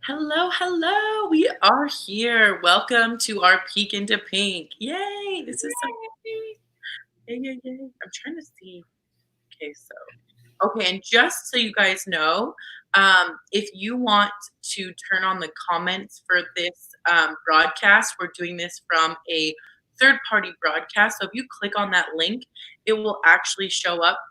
Hello, hello. We are here. Welcome to our Peek into Pink. Yay! This is so yay, yay, yay. I'm trying to see. Okay, and just so you guys know, if you want to turn on the comments for this broadcast, we're doing this from a third-party broadcast. So if you click on that link, it will actually show up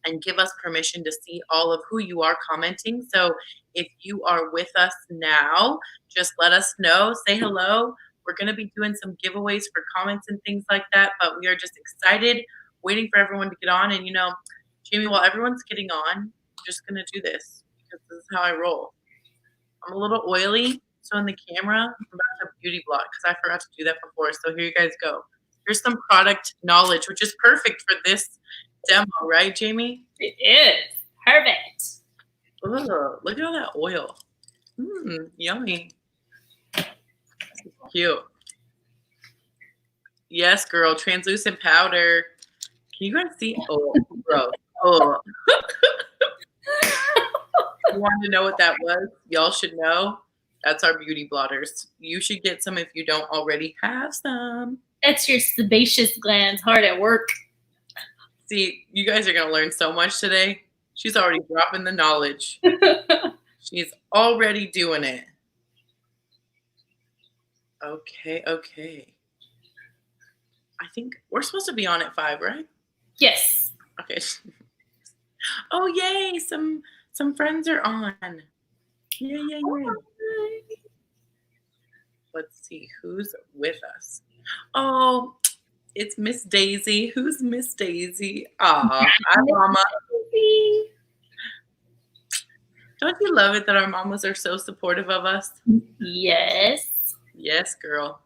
and give us permission to see all of who you are commenting. So if you are with us now, just let us know, say hello. We're going to be doing some giveaways for comments and things like that, but we are just excited, waiting for everyone to get on. And Jamie, while everyone's getting on, I'm just going to do this because this is how I roll. I'm a little oily, so in the camera, I'm about to beauty blot because I forgot to do that before. So here you guys go. Here's some product knowledge, which is perfect for this demo, right, Jamie? It is. Perfect. Ugh, look at all that oil. Yummy. Cute. Yes, girl. Translucent powder. Can you guys see? Oh, gross. Oh. You want to know what that was? Y'all should know. That's our beauty blotters. You should get some if you don't already have some. That's your sebaceous glands hard at work. See, you guys are going to learn so much today. She's already dropping the knowledge. She's already doing it. Okay. I think we're supposed to be on at 5, right? Yes. Okay. Oh, yay. Some friends are on. Yay. Let's see who's with us. Oh, it's Miss Daisy. Who's Miss Daisy? Aw, hi, Mama. Don't you love it that our mamas are so supportive of us? Yes. Yes, girl.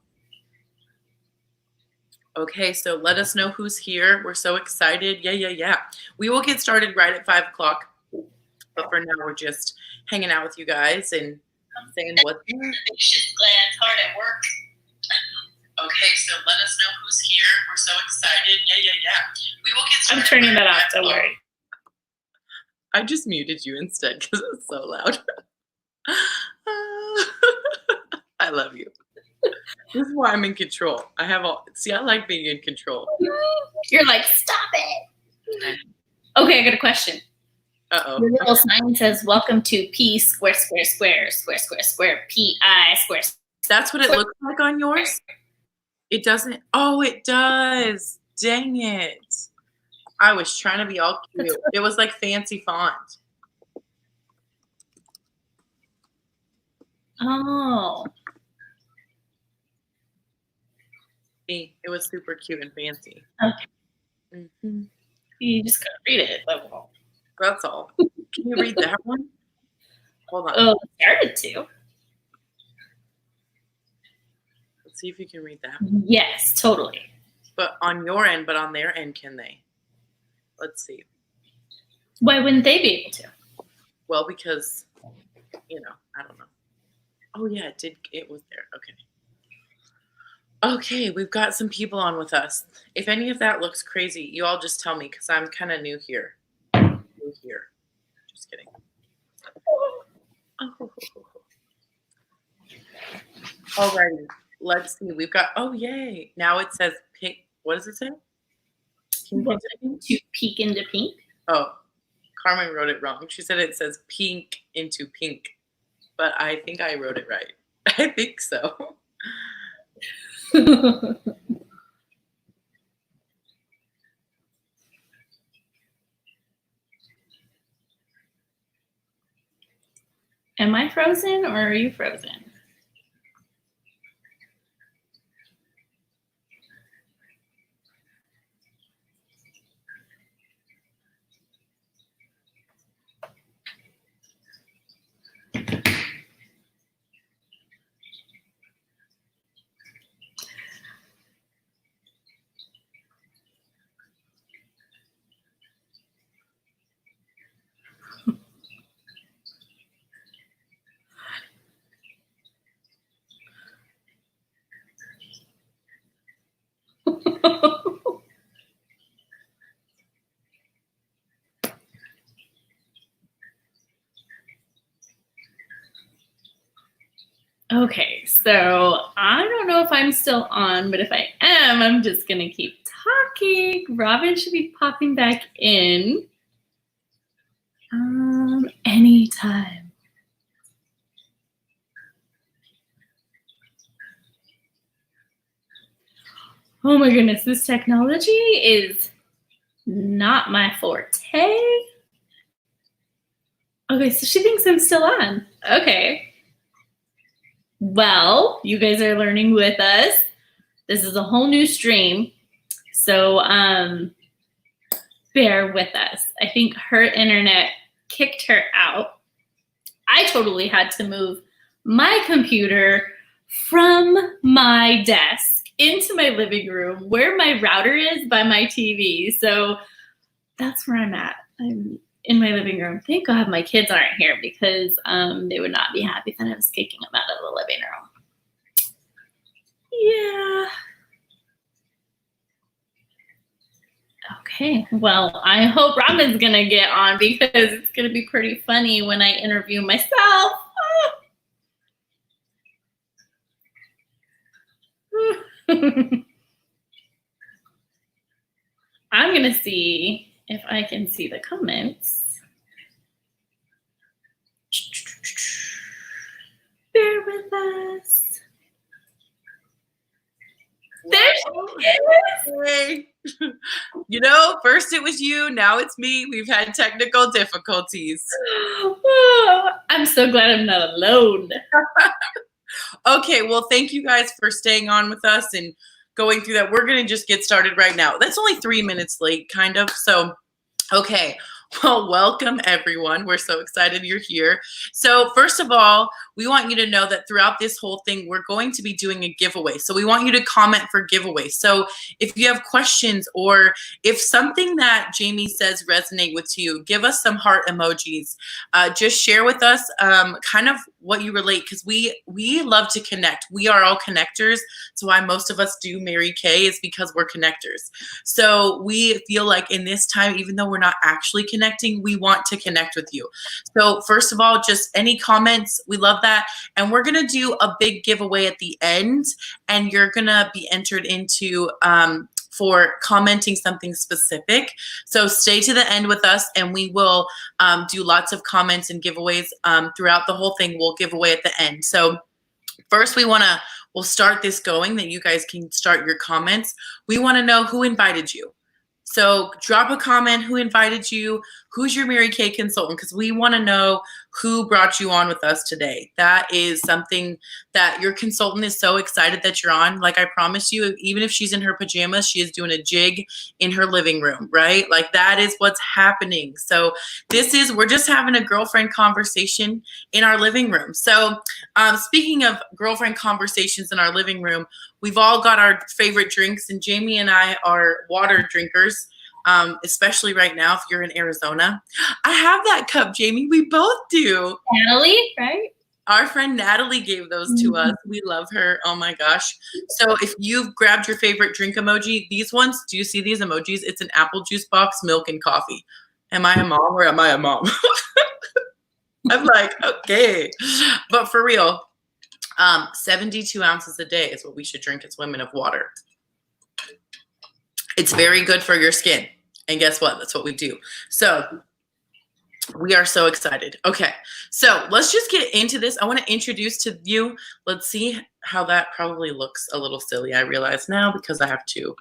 Okay, so let us know who's here. We're so excited. Yeah. We will get started right at 5 o'clock. But for now, we're just hanging out with you guys and saying what's Sebaceous glands hard at work. Okay, so let us know who's here. We're so excited. Yeah. We will get started. I'm turning that off, don't worry. I just muted you instead because it's so loud. I love you. This is why I'm in control. I like being in control. You're like, stop it. Okay, I got a question. Uh-oh. Your little sign says, welcome to P square, P-I square. That's what it looks like on yours? It doesn't. Oh, it does. Dang it. I was trying to be all cute. It was like fancy font. Oh. It was super cute and fancy. Okay. Mm-hmm. You just gotta read it. That's all. Can you read that one? Hold on. Oh, started to. Let's see if you can read that. Yes, totally. But on your end, but on their end, can they? Let's see. Why wouldn't they be able to? Well, because, I don't know. Oh, yeah, it did. It was there. Okay, we've got some people on with us. If any of that looks crazy, you all just tell me because I'm kind of new here. Just kidding. Oh. Alrighty, let's see. We've got, oh, yay. Now it says pink. What does it say? To peek into pink? Oh, Carmen wrote it wrong. She said it says pink into pink, but I think I wrote it right. I think so. Am I frozen or are you frozen? Okay, so I don't know if I'm still on, but if I am, I'm just gonna keep talking. Robin should be popping back in anytime. Oh my goodness, this technology is not my forte. Okay, so she thinks I'm still on. Okay. Well, you guys are learning with us. This is a whole new stream. So bear with us. I think her internet kicked her out. I totally had to move my computer from my desk into my living room where my router is by my TV. So that's where I'm at. I'm in my living room. Thank God my kids aren't here because they would not be happy that I was kicking them out of the living room. Yeah. Okay, well, I hope Robin's gonna get on because it's gonna be pretty funny when I interview myself. I'm gonna see if I can see the comments. Bear with us. There she is. Hey. You know, first it was you, now it's me. We've had technical difficulties. Oh, I'm so glad I'm not alone. Okay, well, thank you guys for staying on with us and going through that. We're going to just get started right now. That's only 3 minutes late, kind of. So, okay. Well, welcome everyone. We're so excited you're here. So first of all, we want you to know that throughout this whole thing, we're going to be doing a giveaway. So we want you to comment for giveaway. So if you have questions or if something that Jamie says resonate with you, give us some heart emojis. Just share with us kind of what you relate because we love to connect. We are all connectors. So why most of us do Mary Kay is because we're connectors. So we feel like in this time, even though we're not actually connecting, we want to connect with you. So first of all, just any comments, we love that. And we're going to do a big giveaway at the end, and you're going to be entered into for commenting something specific. So stay to the end with us, and we will do lots of comments and giveaways throughout the whole thing. We'll give away at the end. So first we'll start this going that you guys can start your comments. We want to know who invited you. So drop a comment, who invited you, who's your Mary Kay consultant, because we want to know who brought you on with us today. That is something that your consultant is so excited that you're on. Like I promise you, even if she's in her pajamas, she is doing a jig in her living room, right? Like that is what's happening. So we're just having a girlfriend conversation in our living room. So speaking of girlfriend conversations in our living room, we've all got our favorite drinks, and Jamie and I are water drinkers, especially right now if you're in Arizona. I have that cup, Jamie. We both do. Natalie, right? Our friend Natalie gave those to us. We love her. Oh my gosh. So if you've grabbed your favorite drink emoji, these ones, do you see these emojis? It's an apple juice box, milk, and coffee. Am I a mom or am I a mom? I'm like, okay. But for real, 72 ounces a day is what we should drink as women of water. It's very good for your skin. And guess what? That's what we do. So we are so excited. Okay, so let's just get into this. I want to introduce to you. Let's see how that probably looks a little silly. I realize now because I have to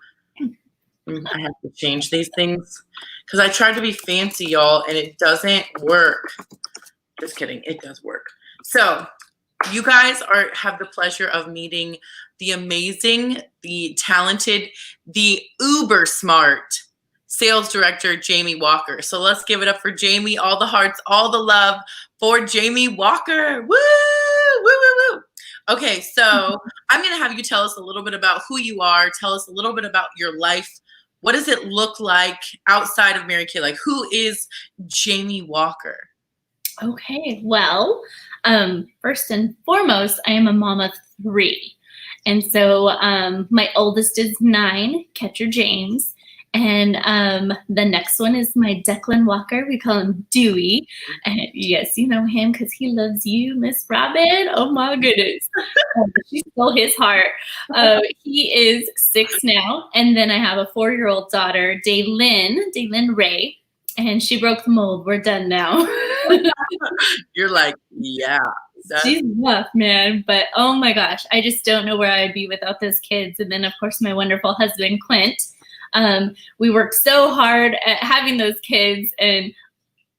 change these things because I tried to be fancy, y'all, and it doesn't work. Just kidding. It does work. So you guys have the pleasure of meeting the amazing, the talented, the uber smart sales director, Jamie Walker. So let's give it up for Jamie. All the hearts, all the love for Jamie Walker. Woo, woo, woo, woo. Okay, so I'm going to have you tell us a little bit about who you are. Tell us a little bit about your life. What does it look like outside of Mary Kay? Like, who is Jamie Walker? Okay, well, first and foremost, I am a mom of 3. And so my oldest is 9, Catcher James, And the next one is my Declan Walker. We call him Dewey. And yes, you know him because he loves you, Miss Robin. Oh my goodness. She stole his heart. He is 6 now. And then I have a 4-year-old daughter, Daylin Ray. And she broke the mold. We're done now. You're like, yeah. She's rough, man. But oh my gosh, I just don't know where I'd be without those kids. And then, of course, my wonderful husband, Clint. We worked so hard at having those kids. And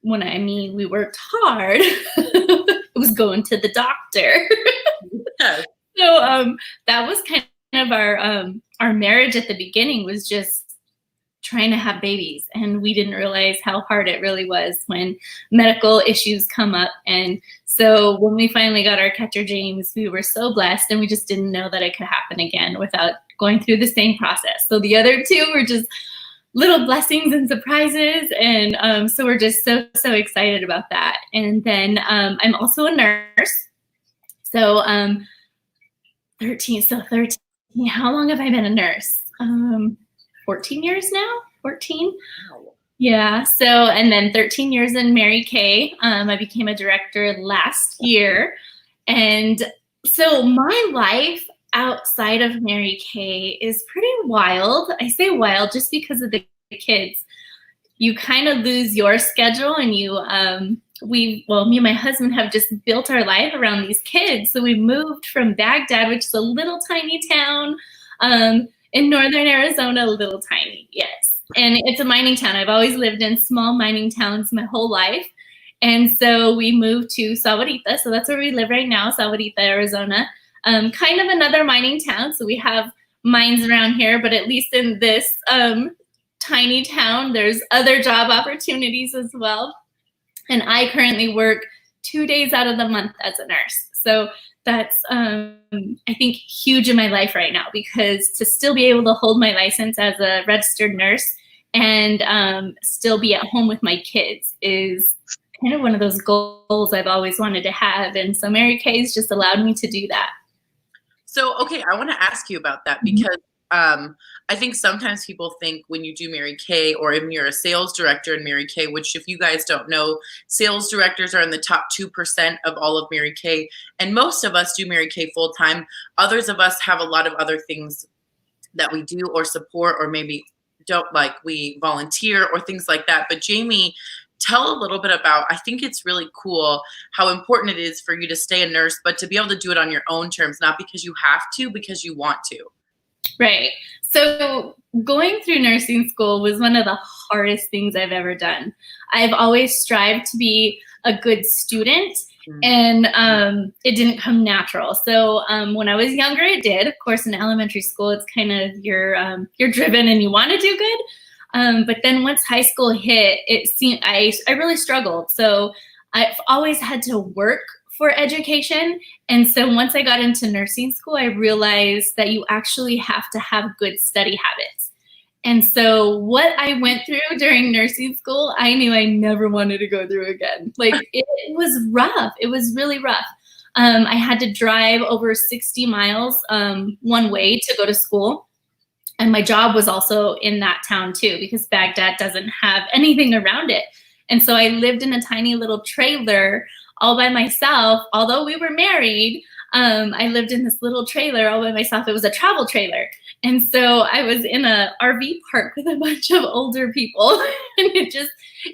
when I mean we worked hard, it was going to the doctor. Yes. So that was kind of our marriage at the beginning, was just trying to have babies, and we didn't realize how hard it really was when medical issues come up. And so when we finally got our catcher James, we were so blessed, and we just didn't know that it could happen again without going through the same process. So the other two were just little blessings and surprises, and so we're just so excited about that. And then I'm also a nurse. So 13. How long have I been a nurse? 14 years now. 14. Wow. Yeah. So, and then 13 years in Mary Kay. I became a director last year. And so my life outside of Mary Kay is pretty wild. I say wild just because of the kids. You kind of lose your schedule, and you, me and my husband have just built our life around these kids. So we moved from Baghdad, which is a little tiny town, in northern Arizona, a little tiny, yes. And it's a mining town. I've always lived in small mining towns my whole life. And so we moved to Sahuarita. So that's where we live right now, Sahuarita, Arizona. Kind of another mining town. So we have mines around here, but at least in this tiny town, there's other job opportunities as well. And I currently work 2 days out of the month as a nurse. So that's, I think, huge in my life right now, because to still be able to hold my license as a registered nurse and still be at home with my kids is kind of one of those goals I've always wanted to have. And so Mary Kay's just allowed me to do that. So, okay, I want to ask you about that, because I think sometimes people think when you do Mary Kay, or even you're a sales director in Mary Kay, which, if you guys don't know, sales directors are in the top 2% of all of Mary Kay. And most of us do Mary Kay full time. Others of us have a lot of other things that we do or support, or maybe don't, like we volunteer or things like that. But Jamie, tell a little bit about, I think it's really cool how important it is for you to stay a nurse, but to be able to do it on your own terms, not because you have to, because you want to. Right. So going through nursing school was one of the hardest things I've ever done. I've always strived to be a good student, and it didn't come natural. So when I was younger, it did. Of course, in elementary school, it's kind of you're driven and you want to do good. But then once high school hit, it seemed I really struggled. So I've always had to work for education. And so once I got into nursing school, I realized that you actually have to have good study habits. And so what I went through during nursing school, I knew I never wanted to go through again. Like, it was rough. It was really rough. I had to drive over 60 miles one way to go to school. And my job was also in that town too, because Baghdad doesn't have anything around it. And so I lived in a tiny little trailer all by myself. Although we were married, I lived in this little trailer all by myself. It was a travel trailer. And so I was in a RV park with a bunch of older people. And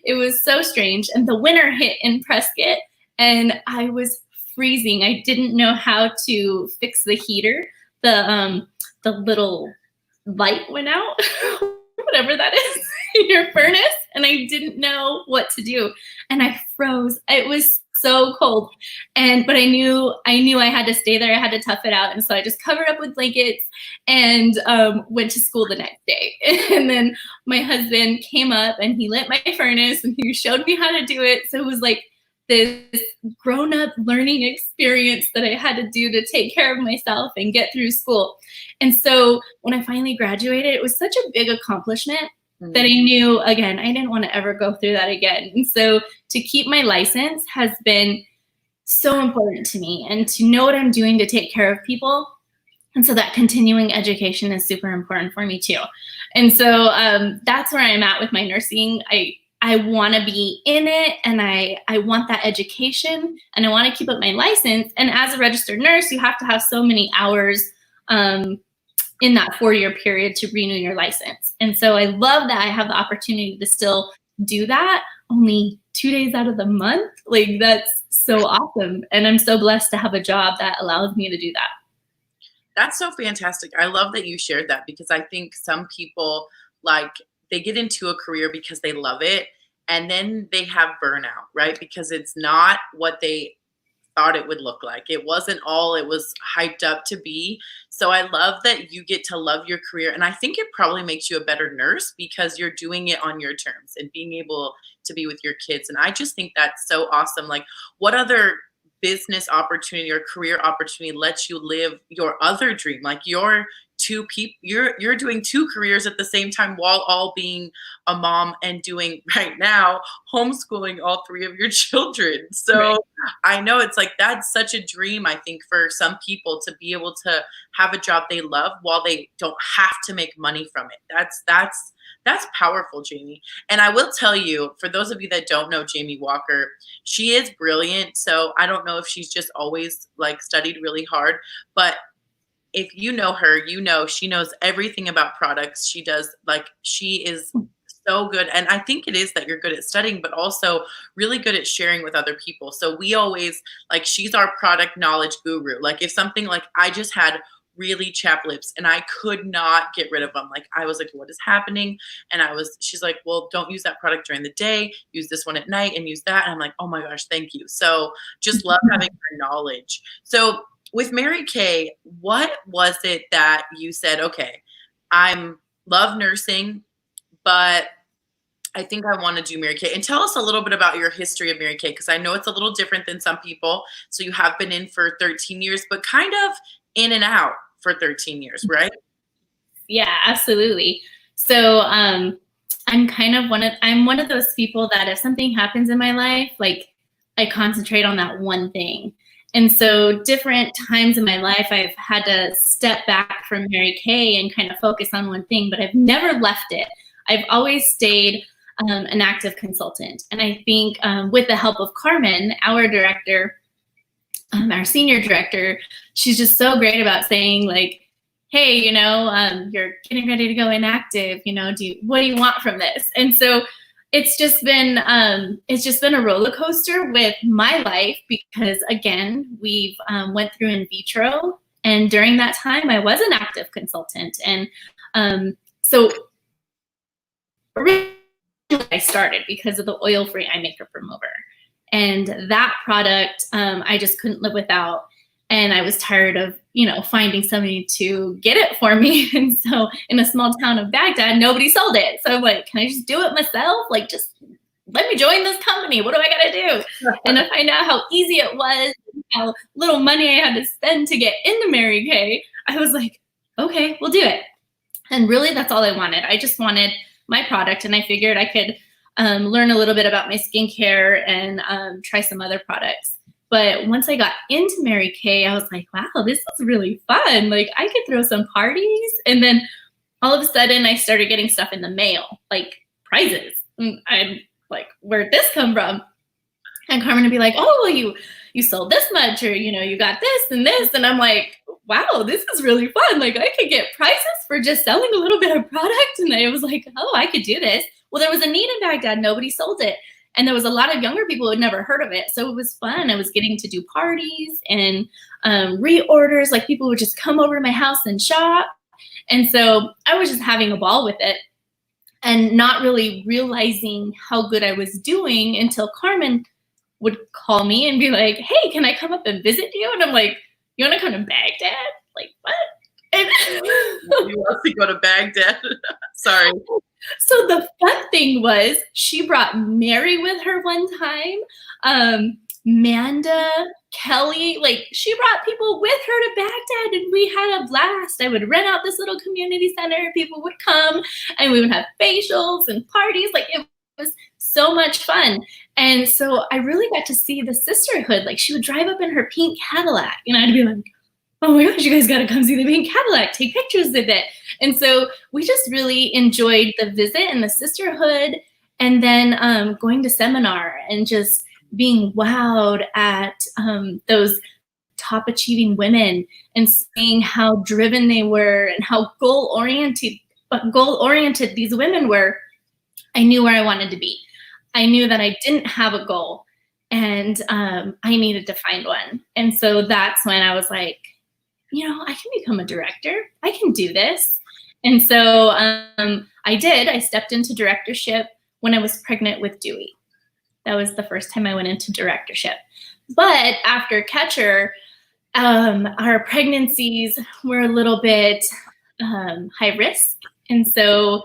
it was so strange. And the winter hit in Prescott, and I was freezing. I didn't know how to fix the heater. The little light went out, whatever that is, in your furnace, and I didn't know what to do. And I froze. It was so cold. But I knew I had to stay there. I had to tough it out. And so I just covered up with blankets and went to school the next day. And then my husband came up and he lit my furnace and he showed me how to do it. So it was like this grown-up learning experience that I had to do to take care of myself and get through school. And so when I finally graduated, it was such a big accomplishment that I knew, again, I didn't want to ever go through that again. And so to keep my license has been so important to me, and to know what I'm doing to take care of people And so that continuing education is super important for me too. And so that's where I'm at with my nursing. I want to be in it, and I want that education, and I want to keep up my license. And as a registered nurse, you have to have so many hours in that 4-year period to renew your license. And so I love that I have the opportunity to still do that only 2 days out of the month. Like, that's so awesome. And I'm so blessed to have a job that allows me to do that. That's so fantastic. I love that you shared that, because I think some people, like, they get into a career because they love it, and then they have burnout, right? Because it's not what they thought it would look like. It wasn't all it was hyped up to be. So I love that you get to love your career. And I think it probably makes you a better nurse because you're doing it on your terms and being able to be with your kids. And I just think that's so awesome. Like, what other business opportunity or career opportunity lets you live your other dream? Like, you're doing 2 careers at the same time while all being a mom and doing right now homeschooling all 3 of your children. So Right. I know it's like, that's such a dream, I think, for some people to be able to have a job they love while they don't have to make money from it. That's powerful, Jamie. And I will tell you, for those of you that don't know Jamie Walker, she is brilliant. So I don't know if she's just always like studied really hard, but if you know her, you know she knows everything about products. She is so good. And I think it is that you're good at studying, but also really good at sharing with other people. So we always, like, she's our product knowledge guru. Like, if something, like, I just had really chapped lips and I could not get rid of them. Like, I was like, what is happening? And she's like, well, don't use that product during the day, use this one at night and use that. And I'm like, oh my gosh, thank you. So just love having her knowledge. So with Mary Kay, what was it that you said, okay, I'm love nursing, but I think I want to do Mary Kay? And tell us a little bit about your history of Mary Kay, because I know it's a little different than some people. So you have been in for 13 years, but kind of in and out for 13 years, right? Yeah, absolutely. So I'm one of those people that if something happens in my life, like, I concentrate on that one thing. And so different times in my life, I've had to step back from Mary Kay and kind of focus on one thing, but I've never left it. I've always stayed an active consultant. And I think with the help of Carmen, our director, our senior director, she's just so great about saying, like, hey, you're getting ready to go inactive, what do you want from this? And so it's just been a roller coaster with my life, because again, we've went through in vitro, and during that time I was an active consultant. And so originally I started because of the oil-free eye makeup remover, and that product I just couldn't live without. And I was tired of, finding somebody to get it for me. And so in a small town of Baghdad, nobody sold it. So I'm like, can I just do it myself? Like, just let me join this company. What do I got to do? And to find out how easy it was, how little money I had to spend to get into Mary Kay, I was like, okay, we'll do it. And really, that's all I wanted. I just wanted my product, and I figured I could learn a little bit about my skincare and try some other products. But once I got into Mary Kay, I was like, wow, this is really fun. Like, I could throw some parties. And then all of a sudden I started getting stuff in the mail, like prizes. And I'm like, where'd this come from? And Carmen would be like, oh, well, you sold this much, or, you got this and this. And I'm like, wow, this is really fun. Like, I could get prizes for just selling a little bit of product. And I was like, oh, I could do this. Well, there was a need in Baghdad. Nobody sold it. And there was a lot of younger people who had never heard of it. So it was fun. I was getting to do parties and reorders. Like, people would just come over to my house and shop. And so I was just having a ball with it and not really realizing how good I was doing until Carmen would call me and be like, hey, can I come up and visit you? And I'm like, you want to come to Baghdad? Like, what? And You want to go to Baghdad? Sorry. So the fun thing was, she brought Mary with her one time, Manda, Kelly, like, she brought people with her to Baghdad, and we had a blast. I would rent out this little community center, people would come, and we would have facials and parties. Like, it was so much fun. And so I really got to see the sisterhood. Like, she would drive up in her pink Cadillac, and I'd be like, oh my gosh, you guys got to come see the pink Cadillac, take pictures of it. And so we just really enjoyed the visit and the sisterhood, and then going to seminar and just being wowed at those top achieving women and seeing how driven they were and how goal oriented these women were. I knew where I wanted to be. I knew that I didn't have a goal, and I needed to find one. And so that's when I was like, I can become a director. I can do this. And so I did. I stepped into directorship when I was pregnant with Dewey. That was the first time I went into directorship. But after Catcher, our pregnancies were a little bit high risk. And so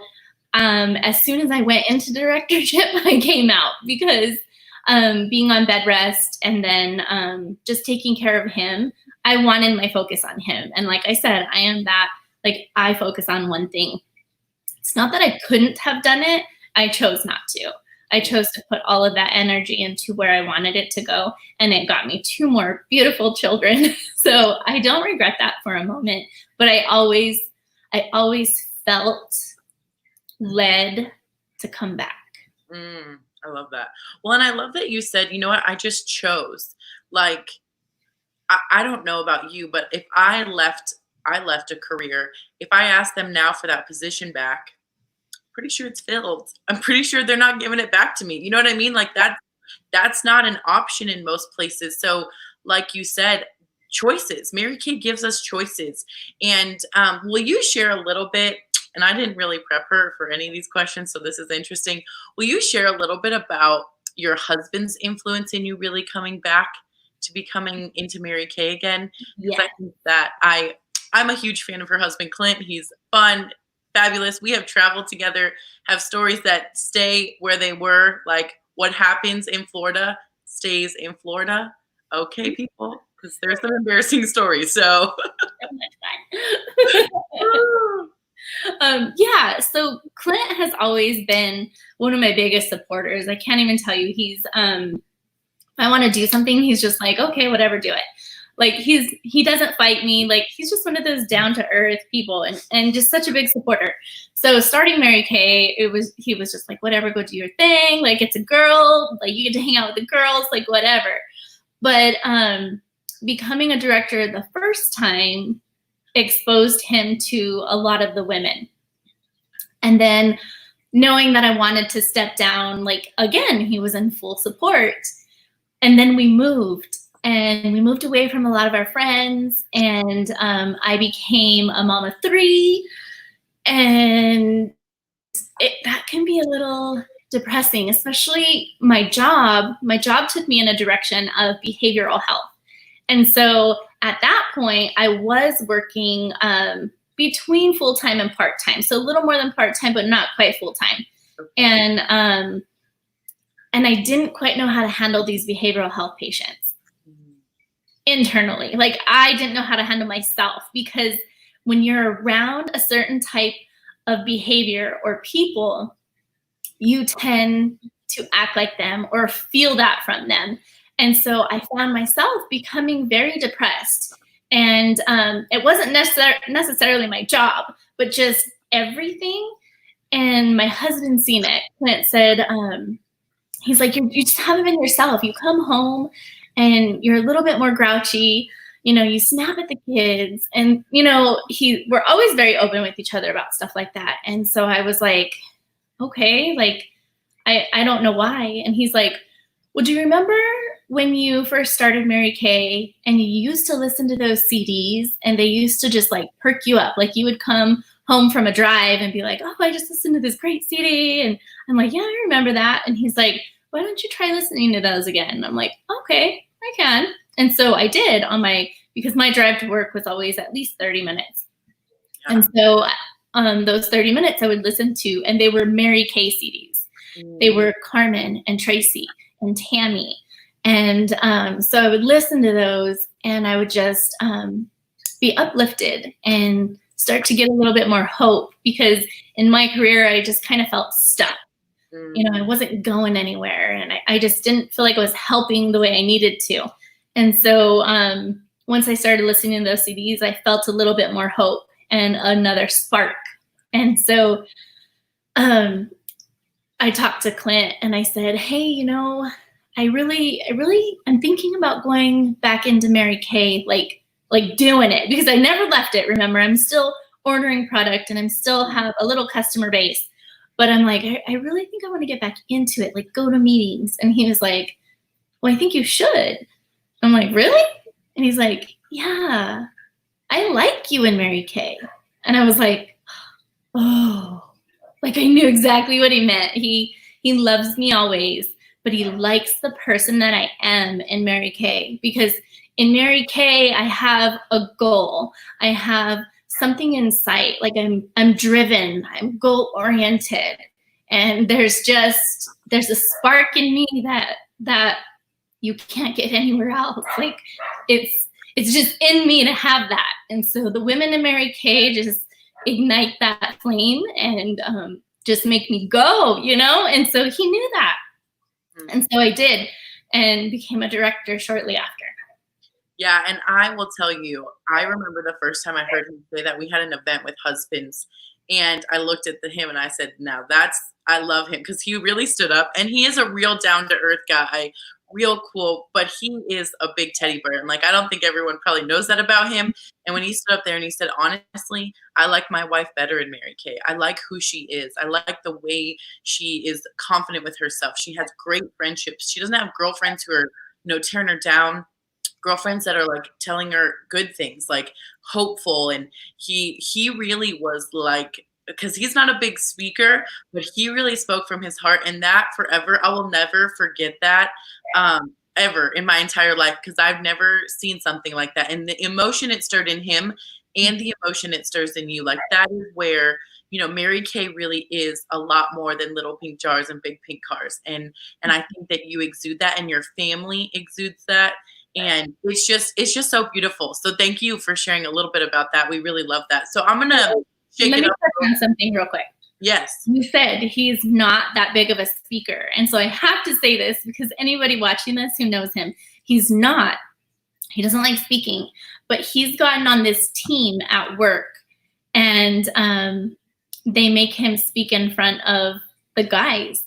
as soon as I went into directorship, I came out because being on bed rest and then just taking care of him, I wanted my focus on him. And like I said, I am that, like, I focus on one thing. It's not that I couldn't have done it. I chose not to. I chose to put all of that energy into where I wanted it to go. And it got me 2 more beautiful children. So I don't regret that for a moment, but I always felt led to come back. I love that. Well, and I love that you said, you know what, I just chose. Like, I don't know about you, but if I left a career, if I asked them now for that position back, pretty sure it's filled. I'm pretty sure they're not giving it back to me. You know what I mean? Like that's not an option in most places. So like you said, choices. Mary Kay gives us choices. And will you share a little bit, and I didn't really prep her for any of these questions, so this is interesting. Will you share a little bit about your husband's influence in you really coming back to becoming into Mary Kay again? Yeah. I think that I'm a huge fan of her husband, Clint. He's fun, fabulous. We have traveled together, have stories that stay where they were. Like, what happens in Florida stays in Florida. Okay, people, because there's some embarrassing stories. So much fun. Yeah, so Clint has always been one of my biggest supporters. I can't even tell you. He's if I want to do something, he's just like, okay, whatever, do it. Like, he doesn't fight me. Like, he's just one of those down to earth people, and just such a big supporter. So starting Mary Kay, he was just like, whatever, go do your thing. Like, it's a girl, like, you get to hang out with the girls, like, whatever. But becoming a director the first time exposed him to a lot of the women. And then knowing that I wanted to step down, like, again, he was in full support. And then we moved away from a lot of our friends, and I became a mom of 3, and that can be a little depressing, especially my job. My job took me in a direction of behavioral health. And so at that point, I was working between full-time and part-time. So a little more than part-time, but not quite full-time. And I didn't quite know how to handle these behavioral health patients internally. Like, I didn't know how to handle myself, because when you're around a certain type of behavior or people, you tend to act like them or feel that from them. And so I found myself becoming very depressed. And it wasn't necessarily my job, but just everything. And my husband seen it. Clint said, he's like, you just haven't been yourself. You come home and you're a little bit more grouchy. You snap at the kids. And, we're always very open with each other about stuff like that. And so I was like, okay, like, I don't know why. And he's like, well, do you remember when you first started Mary Kay and you used to listen to those CDs and they used to just like perk you up? Like, you would come home from a drive and be like, oh, I just listened to this great CD. And I'm like, yeah, I remember that. And he's like, why don't you try listening to those again? And I'm like, okay, I can. And so I did because my drive to work was always at least 30 minutes. Yeah. And so those 30 minutes I would listen to, and they were Mary Kay CDs. They were Carmen and Tracy and Tammy. And so I would listen to those, and I would just be uplifted and start to get a little bit more hope, because in my career, I just kind of felt stuck. I wasn't going anywhere, and I just didn't feel like I was helping the way I needed to. And so once I started listening to those CDs, I felt a little bit more hope and another spark. And so I talked to Clint and I said, hey, you know, I really am thinking about going back into Mary Kay, like doing it, because I never left it. Remember, I'm still ordering product and I'm still have a little customer base, but I'm like, I really think I want to get back into it, like go to meetings. And he was like, well, I think you should. I'm like, really? And he's like, yeah, I like you in Mary Kay. And I was like, oh, like I knew exactly what he meant. He loves me always, but he likes the person that I am in Mary Kay, because in Mary Kay, I have a goal. I have something in sight. Like I'm driven, I'm goal oriented. And there's a spark in me that you can't get anywhere else. Like it's just in me to have that. And so the women in Mary Kay just ignite that flame and just make me go, you know? And so he knew that. And so I did, and became a director shortly after. Yeah, and I will tell you, I remember the first time I heard him say that. We had an event with husbands, and I looked at him and I said, now I love him, because he really stood up, and he is a real down-to-earth guy, real cool, but he is a big teddy bear. And like, I don't think everyone probably knows that about him. And when he stood up there and he said, honestly, I like my wife better in Mary Kay. I like who she is. I like the way she is confident with herself. She has great friendships. She doesn't have girlfriends who are, tearing her down. Girlfriends that are like telling her good things, like hopeful. And he really was like, because he's not a big speaker, but he really spoke from his heart, and that forever, I will never forget that ever in my entire life, because I've never seen something like that. And the emotion it stirred in him and the emotion it stirs in you, like that is where, Mary Kay really is a lot more than little pink jars and big pink cars. And I think that you exude that, and your family exudes that. And it's just so beautiful. So thank you for sharing a little bit about that. We really love that. So I'm gonna let me touch on something real quick. Yes. You said he's not that big of a speaker. And so I have to say this, because anybody watching this who knows him, he doesn't like speaking, but he's gotten on this team at work, and they make him speak in front of the guys.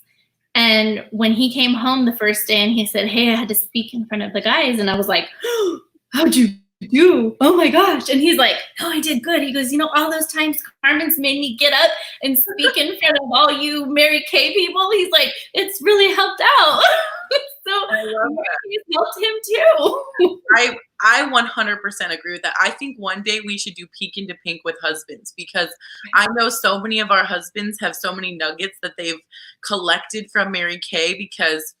And when he came home the first day and he said, hey, I had to speak in front of the guys. And I was like, oh, how'd you do? Oh my gosh. And he's like, oh, I did good. He goes, all those times Carmen's made me get up and speak in front of all you Mary Kay people. He's like, it's really helped out. So he's helped him too. I 100% agree with that. I think one day we should do Peek into Pink with husbands, because I know so many of our husbands have so many nuggets that they've collected from Mary Kay, because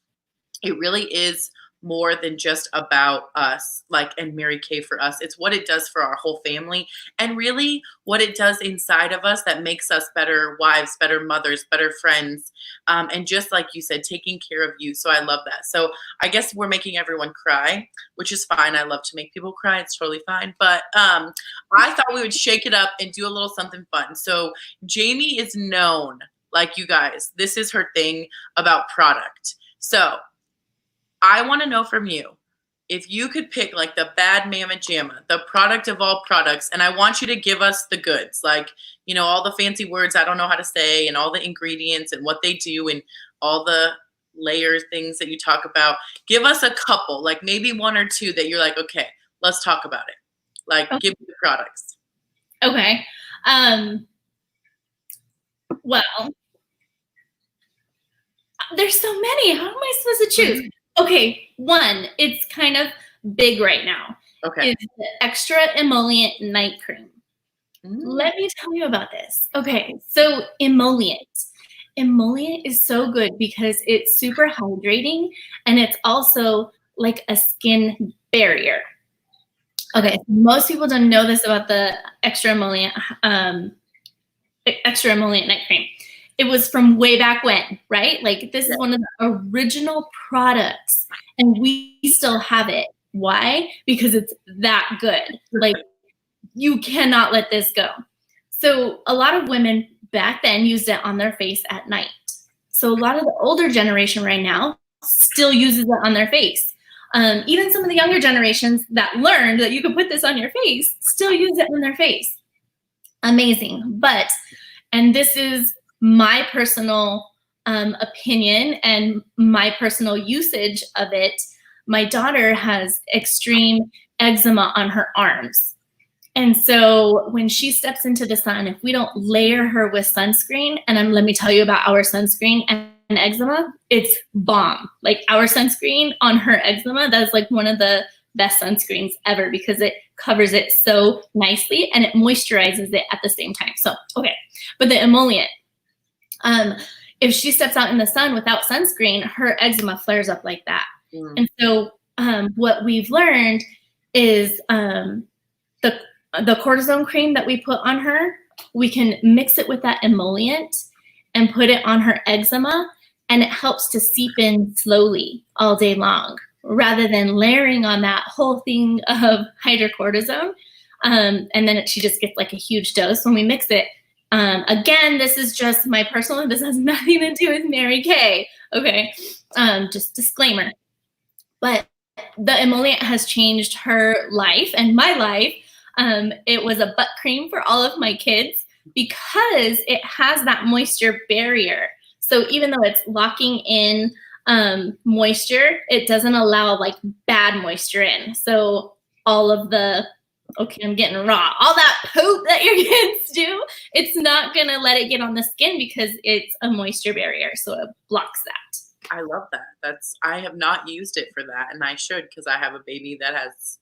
it really is more than just about us, like, and Mary Kay for us. It's what it does for our whole family, and really what it does inside of us that makes us better wives, better mothers, better friends, and just like you said, taking care of you. So I love that. So I guess we're making everyone cry, which is fine. I love to make people cry. It's totally fine. But I thought we would shake it up and do a little something fun. So Jamie is known, like, you guys, this is her thing about product. So I want to know from you, if you could pick like the bad mamma jamma, the product of all products, and I want you to give us the goods, like, all the fancy words I don't know how to say, and all the ingredients and what they do, and all the layers, things that you talk about. Give us a couple, like maybe one or two that you're like, okay, let's talk about it. Like, okay. Give me the products. Okay. Well, there's so many. How am I supposed to choose? Okay, one, it's kind of big right now. Okay. It's the extra emollient night cream. Let me tell you about this. Okay, so emollient. Emollient is so good because it's super hydrating, and it's also like a skin barrier. Okay, most people don't know this about the extra emollient night cream. It was from way back when, right? Like, this is one of the original products, and we still have it. Why? Because it's that good. Like, you cannot let this go. So a lot of women back then used it on their face at night. So a lot of the older generation right now still uses it on their face. Even some of the younger generations that learned that you could put this on your face still use it on their face. Amazing. But, and this is my personal opinion and my personal usage of it, my daughter has extreme eczema on her arms. And so when she steps into the sun, if we don't layer her with sunscreen, and let me tell you about our sunscreen and eczema, it's bomb. Like our sunscreen on her eczema, that's like one of the best sunscreens ever because it covers it so nicely and it moisturizes it at the same time. So, okay. But the emollient, if she steps out in the sun without sunscreen, her eczema flares up like that. And so what we've learned is the cortisone cream that we put on her, we can mix it with that emollient and put it on her eczema, and it helps to seep in slowly all day long, rather than layering on that whole thing of hydrocortisone. And then she just gets like a huge dose when we mix it. Again, this is just my personal, this has nothing to do with Mary Kay, okay? Just disclaimer. But the emollient has changed her life and my life. It was a butt cream for all of my kids because it has that moisture barrier. So even though it's locking in moisture, it doesn't allow like bad moisture in. So all of the, okay, I'm getting raw, all that poop that your kids do, it's not going to let it get on the skin because it's a moisture barrier. So it blocks that. I love that. I have not used it for that, and I should, because I have a baby that has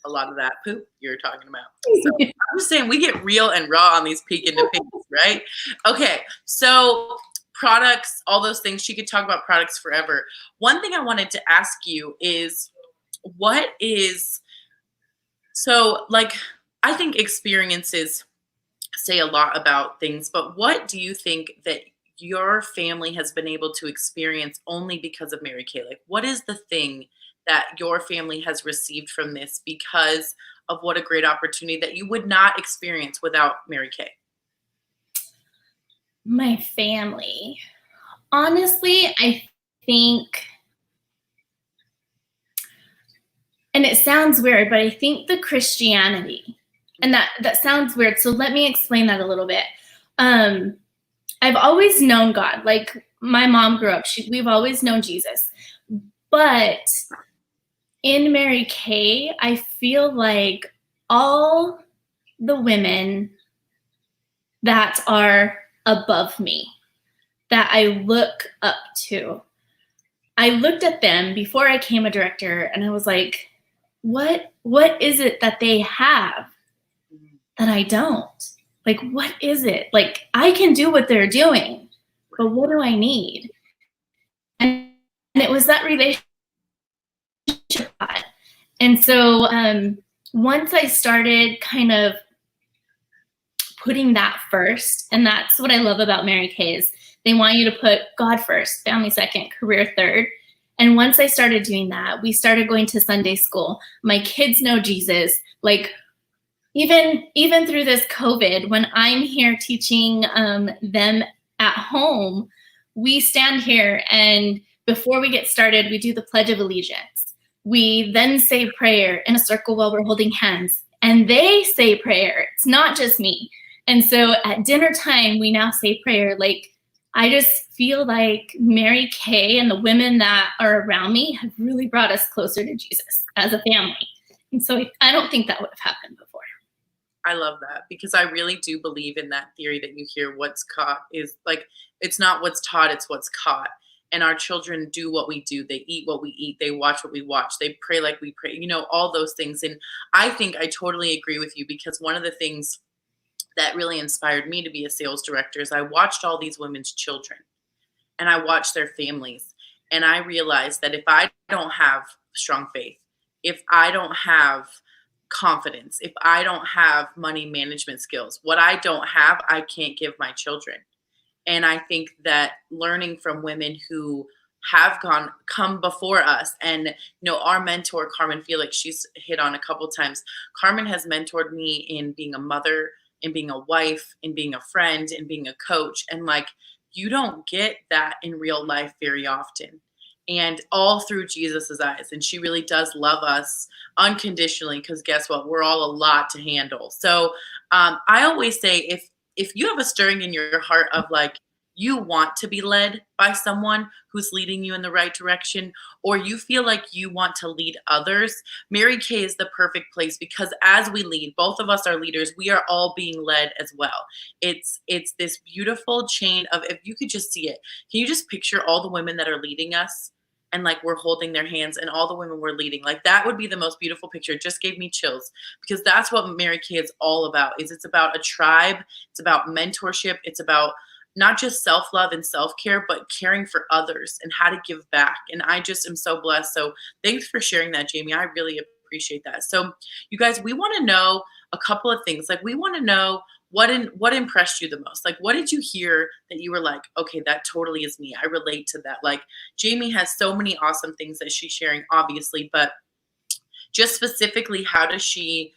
a lot of that poop you're talking about. So I'm just saying we get real and raw on these peek into pinks, right? Okay, so products, all those things. She could talk about products forever. One thing I wanted to ask you is, so like, I think experiences say a lot about things, but what do you think that your family has been able to experience only because of Mary Kay? Like, what is the thing that your family has received from this because of what a great opportunity that you would not experience without Mary Kay? My family. Honestly, I think, and it sounds weird, but I think the Christianity, and that sounds weird. So let me explain that a little bit. I've always known God. Like my mom grew up, we've always known Jesus. But in Mary Kay, I feel like all the women that are above me, that I look up to, I looked at them before I became a director and I was like, what is it that they have that I don't? Like, what is it? Like, I can do what they're doing, but what do I need? And it was that relationship. And so once I started kind of putting that first, and that's what I love about Mary Kay is they want you to put God first, family second, career third. And once I started doing that, we started going to Sunday school. My kids know Jesus. Like, even through this COVID, when I'm here teaching them at home, we stand here and before we get started, we do the Pledge of Allegiance. We then say prayer in a circle while we're holding hands, and they say prayer. It's not just me. And so at dinner time, we now say prayer. Like, I just feel like Mary Kay and the women that are around me have really brought us closer to Jesus as a family. And so I don't think that would have happened before. I love that because I really do believe in that theory that you hear what's caught is like, it's not what's taught, it's what's caught. And our children do what we do. They eat what we eat. They watch what we watch. They pray like we pray, all those things. And I think I totally agree with you because one of the things that really inspired me to be a sales director is I watched all these women's children and I watched their families. And I realized that if I don't have strong faith, if I don't have confidence, if I don't have money management skills, what I don't have, I can't give my children. And I think that learning from women who have come before us, and our mentor, Carmen Felix, she's hit on a couple times. Carmen has mentored me in being a mother, in being a wife, in being a friend, in being a coach. And like, you don't get that in real life very often. and all through Jesus's eyes. And she really does love us unconditionally, because guess what? We're all a lot to handle. So I always say, if you have a stirring in your heart of like, you want to be led by someone who's leading you in the right direction, or you feel like you want to lead others, Mary Kay is the perfect place, because as we lead, both of us are leaders, we are all being led as well. It's this beautiful chain of, if you could just see it, can you just picture all the women that are leading us, and like we're holding their hands, and all the women we're leading? Like, that would be the most beautiful picture. It just gave me chills, because that's what Mary Kay is all about. Is it's about a tribe, it's about mentorship, it's about not just self-love and self-care, but caring for others and how to give back. And I just am so blessed. So thanks for sharing that, Jamie. I really appreciate that. So you guys, we want to know a couple of things. Like, we want to know what impressed you the most. Like, what did you hear that you were like, okay, that totally is me, I relate to that? Like, Jamie has so many awesome things that she's sharing, obviously, but just specifically, how does she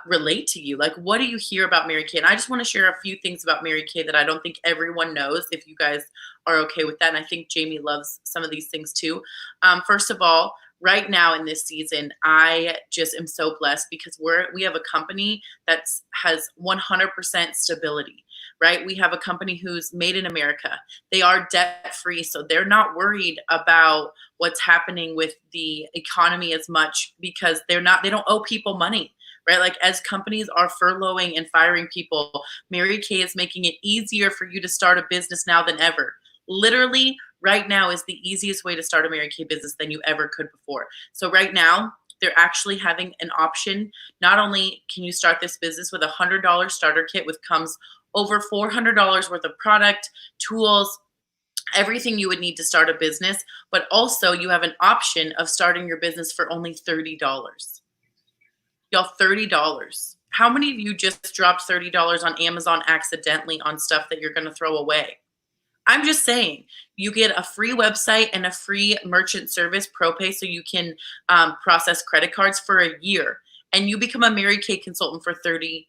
relate to you? Like, what do you hear about Mary Kay? And I just want to share a few things about Mary Kay that I don't think everyone knows, if you guys are okay with that. And I think Jamie loves some of these things too. First of all, right now in this season, I just am so blessed, because we have a company that has 100% stability, right? We have a company who's made in America. They are debt free, so they're not worried about what's happening with the economy as much, because they don't owe people money, right? Like, as companies are furloughing and firing people, Mary Kay is making it easier for you to start a business now than ever. Literally, right now is the easiest way to start a Mary Kay business than you ever could before. So right now, they're actually having an option. Not only can you start this business with $100 starter kit, which comes over $400 worth of product, tools, everything you would need to start a business, but also you have an option of starting your business for only $30. Y'all, $30. How many of you just dropped $30 on Amazon accidentally on stuff that you're going to throw away? I'm just saying, you get a free website and a free merchant service, ProPay, so you can process credit cards for a year, and you become a Mary Kay consultant for $30.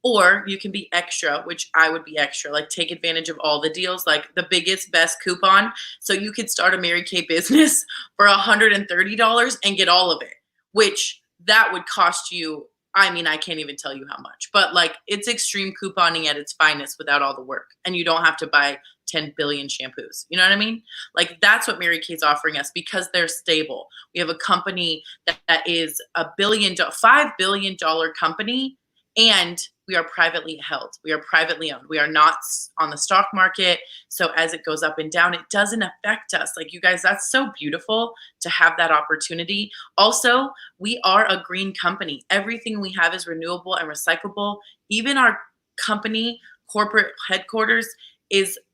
Or you can be extra, which I would be extra, like take advantage of all the deals, like the biggest, best coupon. So you could start a Mary Kay business for $130 and get all of it, which that would cost you, I mean, I can't even tell you how much, but like, it's extreme couponing at its finest without all the work. And you don't have to buy 10 billion shampoos. You know what I mean? Like, that's what Mary Kay's offering us, because they're stable. We have a company that is $5 billion company, and we are privately held. We are privately owned. We are not on the stock market. So as it goes up and down, it doesn't affect us. Like, you guys, that's so beautiful to have that opportunity. Also, we are a green company. Everything we have is renewable and recyclable. Even our company corporate headquarters,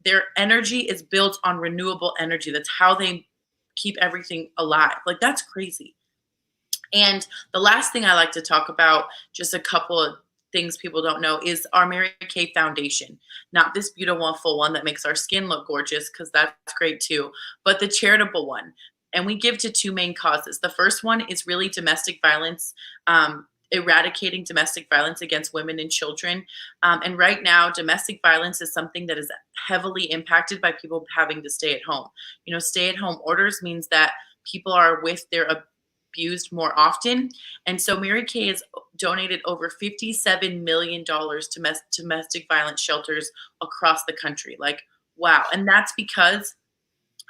their energy is built on renewable energy. That's how they keep everything alive. Like, that's crazy. And the last thing I like to talk about, just a couple of things people don't know, is our Mary Kay Foundation. Not this beautiful one that makes our skin look gorgeous, because that's great too, but the charitable one. And we give to two main causes. The first one is really domestic violence, eradicating domestic violence against women and children. And right now, domestic violence is something that is heavily impacted by people having to stay at home. You know, stay-at-home orders means that people are with their abused more often. And so Mary Kay has donated over $57 million to domestic violence shelters across the country. Like, wow. And that's because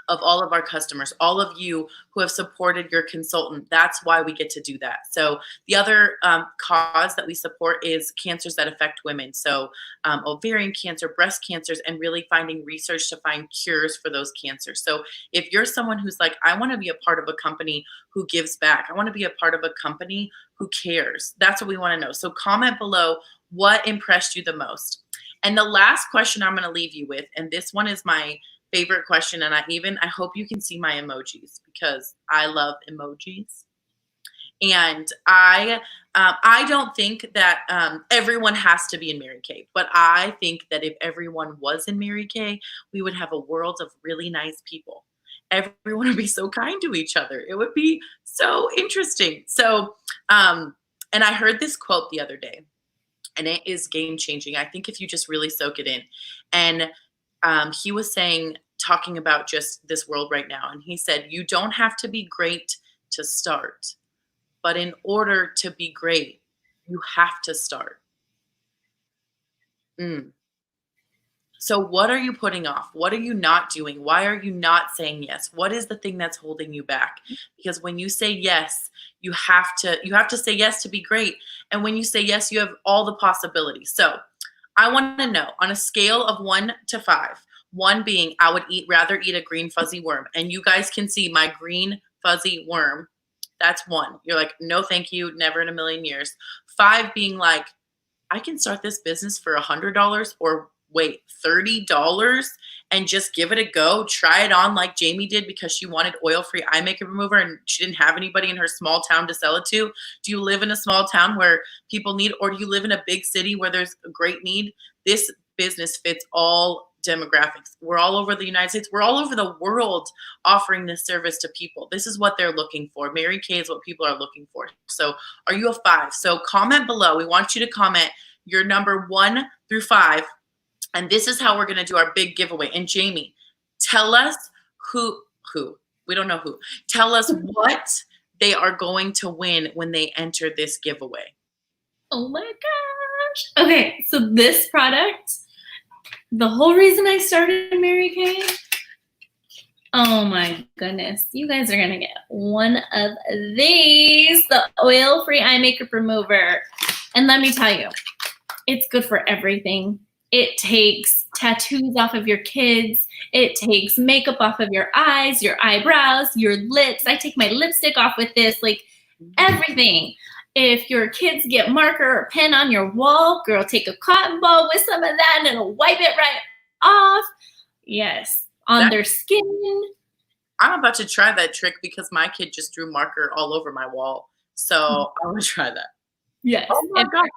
of all of our customers, all of you who have supported your consultant. That's why we get to do that. So the other cause that we support is cancers that affect women. So ovarian cancer, breast cancers, and really finding research to find cures for those cancers. So if you're someone who's like, I want to be a part of a company who gives back, I want to be a part of a company who cares, that's what we want to know. So comment below, what impressed you the most? And the last question I'm going to leave you with, and this one is my favorite question, and I hope you can see my emojis, because I love emojis. And I don't think that everyone has to be in Mary Kay, but I think that if everyone was in Mary Kay, we would have a world of really nice people. Everyone would be so kind to each other. It would be so interesting. So, and I heard this quote the other day, and it is game changing. I think if you just really soak it in. And he was saying, talking about just this world right now. And he said, you don't have to be great to start, but in order to be great, you have to start. So what are you putting off? What are you not doing? Why are you not saying yes? What is the thing that's holding you back? Because when you say yes, you have to say yes to be great. And when you say yes, you have all the possibilities. So I want to know, on a scale of 1 to 5, 1 being I would rather eat a green fuzzy worm. And you guys can see my green fuzzy worm. That's 1. You're like, no, thank you. Never in a million years. 5 being like, I can start this business for $100, or wait, $30 and just give it a go. Try it on like Jamie did because she wanted oil-free eye makeup remover and she didn't have anybody in her small town to sell it to. Do you live in a small town where people need, or do you live in a big city where there's a great need? This business fits all demographics. We're all over the United States. We're all over the world offering this service to people. This is what they're looking for. Mary Kay is what people are looking for. So are you a 5? So comment below. We want you to comment your number 1 through 5. And this is how we're going to do our big giveaway. And Jamie, tell us who, we don't know who, tell us what they are going to win when they enter this giveaway. Oh my gosh. Okay, so this product, the whole reason I started Mary Kay, oh my goodness, you guys are gonna get one of these, the oil-free eye makeup remover. And let me tell you, it's good for everything. It takes tattoos off of your kids. It takes makeup off of your eyes, your eyebrows, your lips. I take my lipstick off with this, like everything. If your kids get marker or pen on your wall, girl, take a cotton ball with some of that and it'll wipe it right off. Yes, on their skin. I'm about to try that trick because my kid just drew marker all over my wall. So I want to try that. Yes. Oh my gosh.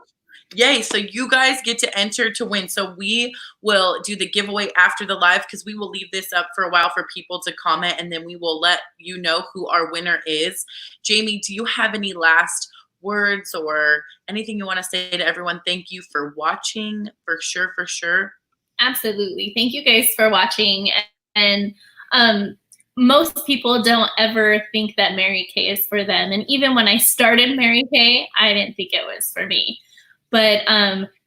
Yay. So you guys get to enter to win. So we will do the giveaway after the live because we will leave this up for a while for people to comment, and then we will let you know who our winner is. Jamie, do you have any last words or anything you want to say to everyone? Thank you for watching, for sure, for sure. Absolutely. Thank you guys for watching. And most people don't ever think that Mary Kay is for them. And even when I started Mary Kay, I didn't think it was for me. But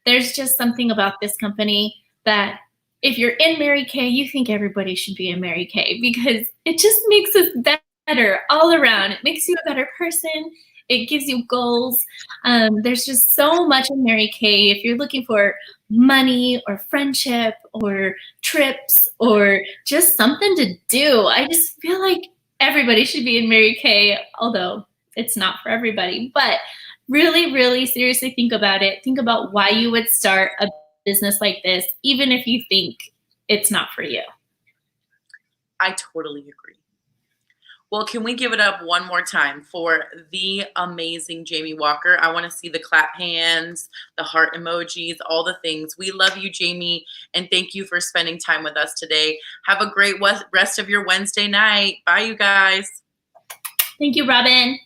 there's just something about this company that if you're in Mary Kay, you think everybody should be in Mary Kay because it just makes us better all around. It makes you a better person. It gives you goals. There's just so much in Mary Kay. If you're looking for money or friendship or trips or just something to do, I just feel like everybody should be in Mary Kay, although it's not for everybody. But really, really seriously think about it. Think about why you would start a business like this, even if you think it's not for you. I totally agree. Well, can we give it up one more time for the amazing Jamie Walker? I want to see the clap hands, the heart emojis, all the things. We love you, Jamie, and thank you for spending time with us today. Have a great rest of your Wednesday night. Bye, you guys. Thank you, Robin.